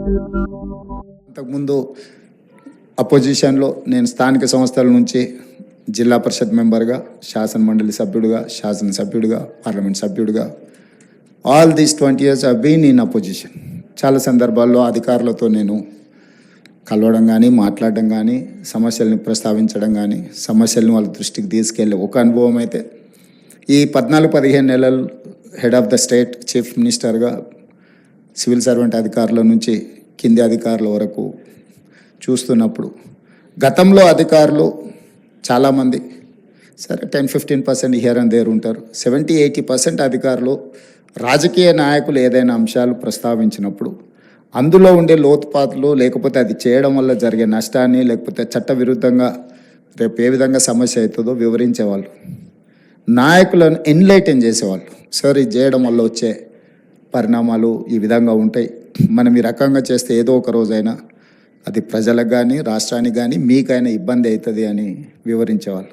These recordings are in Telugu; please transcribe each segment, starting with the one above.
అంతకుముందు అపోజిషన్లో నేను స్థానిక సంస్థల నుంచి జిల్లా పరిషత్ మెంబర్గా, శాసనమండలి సభ్యుడిగా, శాసనసభ్యుడిగా, పార్లమెంట్ సభ్యుడిగా all these 20 years I been in opposition. చాలా సందర్భాల్లో అధికారులతో నేను కలవడం కానీ, మాట్లాడడం కానీ, సమస్యల్ని ప్రస్తావించడం కానీ, సమస్యలను వాళ్ళ దృష్టికి తీసుకెళ్ళే ఒక అనుభవం అయితే ఈ 14-15 నెలలు head of the state chief మినిస్టర్గా సివిల్ సర్వెంట్ అధికారుల నుంచి కింది అధికారుల వరకు చూస్తున్నప్పుడు గతంలో అధికారులు చాలామంది సరే 10-15% హియర్ అండ్ దేర్ ఉంటారు. 70-80% అధికారులు రాజకీయ నాయకులు ఏదైనా అంశాలు ప్రస్తావించినప్పుడు అందులో ఉండే లోతుపాతులు, లేకపోతే అది చేయడం వల్ల జరిగే నష్టాన్ని, లేకపోతే చట్టవిరుద్ధంగా రేపు ఏ విధంగా సమస్య అవుతుందో వివరించేవాళ్ళు. నాయకులను ఎన్లైటన్ చేసేవాళ్ళు. సార్ ఇది చేయడం వల్ల వచ్చే పరిణామాలు ఈ విధంగా ఉంటాయి, మనం ఈ రకంగా చేస్తే ఏదో ఒక రోజైనా అది ప్రజలకు కానీ, రాష్ట్రానికి కానీ, మీకైనా ఇబ్బంది అవుతుంది అని వివరించేవాళ్ళు.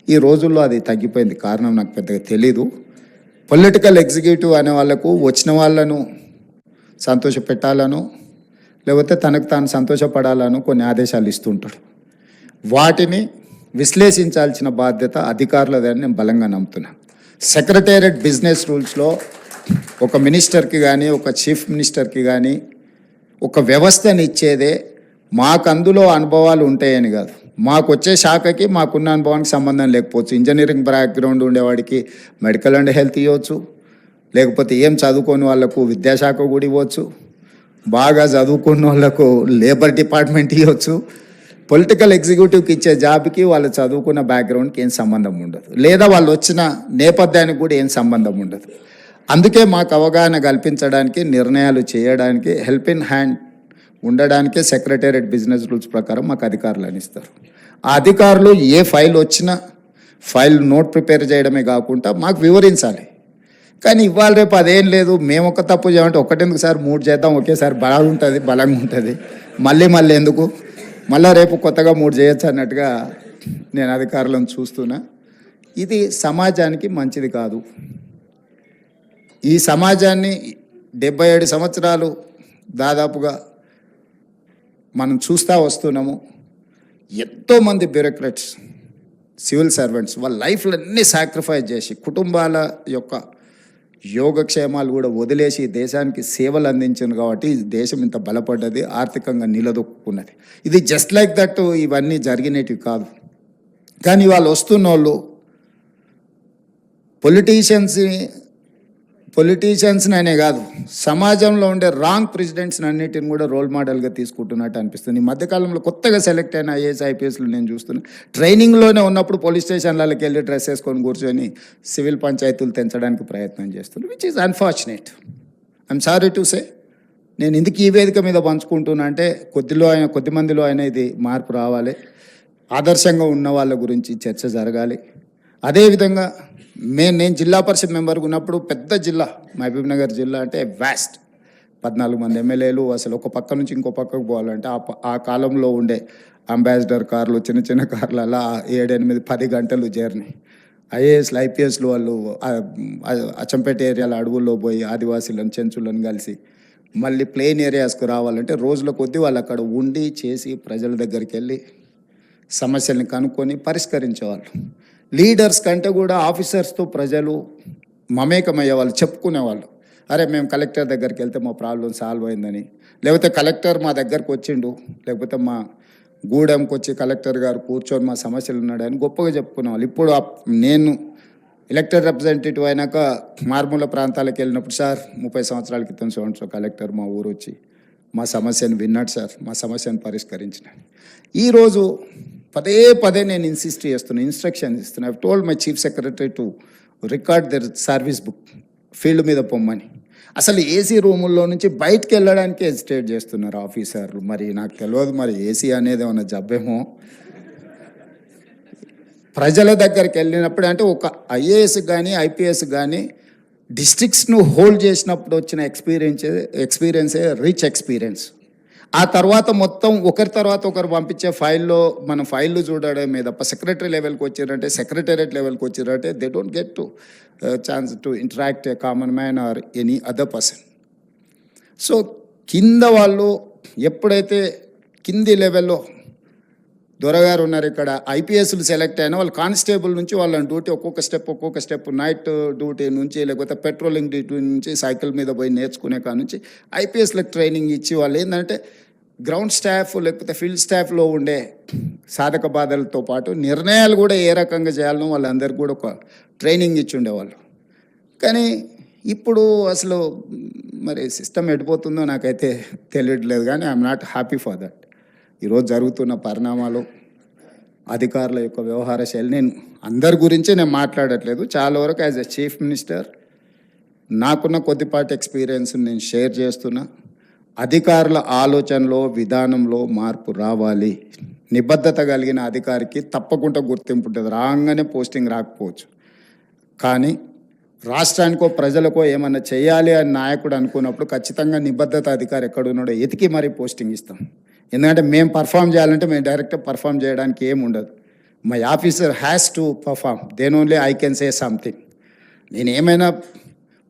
ఈ రోజుల్లో అది తగ్గిపోయింది. కారణం నాకు పెద్దగా తెలీదు. పొలిటికల్ ఎగ్జిక్యూటివ్ అనే వాళ్ళకు వచ్చిన వాళ్ళను సంతోష పెట్టాలను, లేకపోతే తనకు తాను సంతోషపడాలను కొన్ని ఆదేశాలు ఇస్తుంటాడు. వాటిని విశ్లేషించాల్సిన బాధ్యత అధికారులదని నేను బలంగా నమ్ముతున్నాను. సెక్రటేరియట్ బిజినెస్ రూల్స్లో ఒక మినిస్టర్కి కానీ, ఒక చీఫ్ మినిస్టర్కి కానీ ఒక వ్యవస్థని ఇచ్చేదే మాకు అందులో అనుభవాలు ఉంటాయని కాదు. మాకు వచ్చే శాఖకి మాకున్న అనుభవానికి సంబంధం లేకపోవచ్చు. ఇంజనీరింగ్ బ్యాక్గ్రౌండ్ ఉండేవాడికి మెడికల్ అండ్ హెల్త్ ఇవ్వచ్చు, లేకపోతే ఏం చదువుకోని వాళ్ళకు విద్యాశాఖ కూడా ఇవ్వచ్చు, బాగా చదువుకున్న వాళ్ళకు లేబర్ డిపార్ట్మెంట్ ఇవ్వచ్చు. పొలిటికల్ ఎగ్జిక్యూటివ్కి ఇచ్చే జాబ్కి వాళ్ళు చదువుకున్న బ్యాక్గ్రౌండ్కి ఏం సంబంధం ఉండదు, లేదా వాళ్ళు వచ్చిన నేపథ్యానికి కూడా ఏం సంబంధం ఉండదు. అందుకే మాకు అవగాహన కల్పించడానికి, నిర్ణయాలు చేయడానికి, హెల్ప్ ఇన్ హ్యాండ్ ఉండడానికే సెక్రటేరియట్ బిజినెస్ రూల్స్ ప్రకారం మాకు అధికారులు అని ఇస్తారు. ఆ అధికారులు ఏ ఫైల్ వచ్చినా ఫైల్ నోట్ ప్రిపేర్ చేయడమే కాకుండా మాకు వివరించాలి. కానీ ఇవాళ రేపు అదేం లేదు. మేము ఒక తప్పు చేయమంటే ఒకటెందుకు సార్ 3 చేద్దాం, ఒకేసారి బలంగా ఉంటుంది, మళ్ళీ ఎందుకు, మళ్ళీ రేపు కొత్తగా 3 చేయొచ్చు అన్నట్టుగా నేను అధికారులను చూస్తున్నా. ఇది సమాజానికి మంచిది కాదు. ఈ సమాజాన్ని 77 సంవత్సరాలు దాదాపుగా మనం చూస్తూ వస్తున్నాము. ఎంతోమంది బ్యూరోక్రాట్స్, సివిల్ సర్వెంట్స్ వాళ్ళ లైఫ్లన్నీ సాక్రిఫైస్ చేసి, కుటుంబాల యొక్క యోగక్షేమాలు కూడా వదిలేసి దేశానికి సేవలు అందించింది కాబట్టి దేశం ఇంత బలపడ్డది, ఆర్థికంగా నిలదొక్కున్నది. ఇది జస్ట్ లైక్ దట్ ఇవన్నీ జరిగినవి కాదు. కానీ వాళ్ళు వస్తున్న వాళ్ళు పొలిటీషియన్స్ని అనే కాదు, సమాజంలో ఉండే రాంగ్ ప్రెసిడెంట్స్ని అన్నిటిని కూడా రోల్ మోడల్గా తీసుకుంటున్నట్టు అనిపిస్తుంది. ఈ మధ్యకాలంలో కొత్తగా సెలెక్ట్ అయిన ఐఏఎస్ ఐపీఎస్లు నేను చూస్తున్నాను. ట్రైనింగ్లోనే ఉన్నప్పుడు పోలీస్ స్టేషన్లకి వెళ్ళి డ్రెస్ వేసుకొని కూర్చొని సివిల్ పంచాయతీలు తెంచడానికి ప్రయత్నం చేస్తున్నారు, which is unfortunate. I'm sorry to say. నేను ఎందుకు ఈ వేదిక మీద పంచుకుంటున్నా అంటే కొద్ది మందిలో అయినా ఇది మార్పు రావాలి, ఆదర్శంగా ఉన్న వాళ్ళ గురించి చర్చ జరగాలి. అదేవిధంగా నేను జిల్లా పరిషత్ మెంబర్గా ఉన్నప్పుడు పెద్ద జిల్లా మహబూబ్ నగర్ జిల్లా అంటే వ్యాస్ట్, 14 మంది ఎమ్మెల్యేలు. అసలు ఒక పక్క నుంచి ఇంకో పక్కకు పోవాలంటే ఆ కాలంలో ఉండే అంబాసిడర్ కార్లు, చిన్న కార్లు, అలా 7-8-10 గంటలు జర్నీ. ఐఏఎస్లు ఐపీఎస్లు వాళ్ళు అచ్చంపేట ఏరియాల అడవుల్లో పోయి ఆదివాసీలను, చెంచులను కలిసి మళ్ళీ ప్లెయిన్ ఏరియాస్కు రావాలంటే రోజుల కొద్దీ వాళ్ళు అక్కడ ఉండి చేసి ప్రజల దగ్గరికి వెళ్ళి సమస్యల్ని కనుక్కొని పరిష్కరించేవాళ్ళు. లీడర్స్ కంటే కూడా ఆఫీసర్స్తో ప్రజలు మమేకమయ్యేవాళ్ళు, చెప్పుకునేవాళ్ళు. అరే మేము కలెక్టర్ దగ్గరికి వెళ్తే మా ప్రాబ్లం సాల్వ్ అయిందని, లేకపోతే కలెక్టర్ మా దగ్గరకు వచ్చిండు, లేకపోతే మా గూడెంకి వచ్చి కలెక్టర్ గారు కూర్చొని మా సమస్యలు ఉన్నాడని గొప్పగా చెప్పుకునేవాళ్ళు. ఇప్పుడు నేను ఎలక్టెడ్ రిప్రజెంటేటివ్ అయినాక మారుమూల ప్రాంతాలకు వెళ్ళినప్పుడు, సార్ 30 సంవత్సరాల క్రితం సో కలెక్టర్ మా ఊరు వచ్చి మా సమస్యను విన్నాడు సార్, మా సమస్యను పరిష్కరించినాడు. ఈరోజు పదే నేను ఇన్స్ట్రక్షన్స్ ఇస్తున్నా. I told my chief secretary to record there service book, field మీద పొమ్మని. అసలు ఏసీ రూముల్లో నుంచి బయటకు వెళ్ళడానికి హెసిటేట్ చేస్తున్నారు ఆఫీసర్లు. మరి నాకు తెలియదు, మరి ఏసీ అనేది ఏమన్నా జబ్బేమో. ప్రజల దగ్గరికి వెళ్ళినప్పుడు అంటే ఒక ఐఏఎస్ కానీ ఐపీఎస్ కానీ డిస్ట్రిక్ట్స్ను హోల్డ్ చేసినప్పుడు వచ్చిన ఎక్స్పీరియన్సే రిచ్ ఎక్స్పీరియన్స్. ఆ తర్వాత మొత్తం ఒకరి తర్వాత ఒకరు పంపించే మనం ఫైళ్ళు చూడడమే తప్ప సెక్రటరీ లెవెల్కి వచ్చారంటే, సెక్రటేరియట్ లెవెల్కి వచ్చారంటే they don't get to chance to interact a common man or any other person. So కింద వాళ్ళు ఎప్పుడైతే కింది లెవెల్లో దొరగారు ఉన్నారు ఇక్కడ ఐపీఎస్లు సెలెక్ట్ అయినా వాళ్ళు కానిస్టేబుల్ నుంచి వాళ్ళని డ్యూటీ ఒక్కొక్క స్టెప్ నైట్ డ్యూటీ నుంచి లేకపోతే పెట్రోలింగ్ డ్యూటీ నుంచి సైకిల్ మీద పోయి నేర్చుకునే కాడ నుంచి ఐపీఎస్లకు ట్రైనింగ్ ఇచ్చి వాళ్ళు ఏంటంటే గ్రౌండ్ స్టాఫ్ లేకపోతే ఫీల్డ్ స్టాఫ్లో ఉండే సాధక బాధలతో పాటు నిర్ణయాలు కూడా ఏ రకంగా చేయాలనో వాళ్ళందరికీ కూడా ఒక ట్రైనింగ్ ఇచ్చి ఉండేవాళ్ళు. కానీ ఇప్పుడు అసలు మరి సిస్టమ్ ఎడిపోతుందో నాకైతే తెలియట్లేదు, కానీ I'm not happy for that. ఈరోజు జరుగుతున్న పరిణామాలు, అధికారుల యొక్క వ్యవహార శైలి, నేను అందరి గురించి నేను మాట్లాడట్లేదు. చాలా వరకు యాజ్ ఎ చీఫ్ మినిస్టర్ నాకున్న కొద్దిపాటి ఎక్స్పీరియన్స్ నేను షేర్ చేస్తున్నా. అధికారుల ఆలోచనలో విధానంలో మార్పు రావాలి. నిబద్ధత కలిగిన అధికారికి తప్పకుండా గుర్తింపు ఉంటుంది. రాగానే పోస్టింగ్ రాకపోవచ్చు, కానీ రాష్ట్రానికో ప్రజలకో ఏమన్నా చేయాలి అని నాయకుడు అనుకున్నప్పుడు ఖచ్చితంగా నిబద్ధత అధికారి ఎక్కడున్నాడో ఎతికి మరీ పోస్టింగ్ ఇస్తాం. ఎందుకంటే మేము పర్ఫామ్ చేయాలంటే మేము డైరెక్ట్గా పర్ఫామ్ చేయడానికి ఏమి ఉండదు. My officer has to perform, then only I can say something. నేను ఏమైనా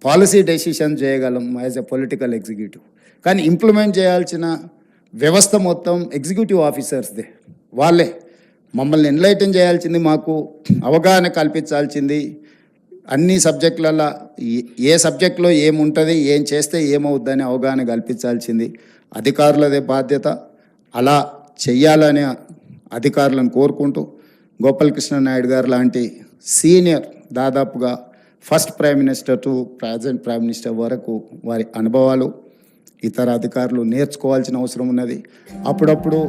పాలసీ డెసిషన్ చేయగలం యాజ్ ఎ పొలిటికల్ ఎగ్జిక్యూటివ్, కానీ ఇంప్లిమెంట్ చేయాల్సిన వ్యవస్థ మొత్తం ఎగ్జిక్యూటివ్ ఆఫీసర్స్దే. వాళ్ళే మమ్మల్ని ఎన్లైటన్ చేయాల్సింది, మాకు అవగాహన కల్పించాల్సింది, అన్ని సబ్జెక్టులలో ఏ సబ్జెక్టులో ఏముంటుంది, ఏం చేస్తే ఏమవుద్దని అవగాహన కల్పించాల్సింది అధికారులదే బాధ్యత. అలా చెయ్యాలనే అధికారులను కోరుకుంటూ గోపాలకృష్ణ నాయుడు గారు లాంటి సీనియర్, దాదాపుగా first prime minister to present prime minister వరకు వారి అనుభవాలు ఇతర అధికారులు నేర్చుకోవాల్సిన అవసరం ఉన్నది. అప్పుడప్పుడు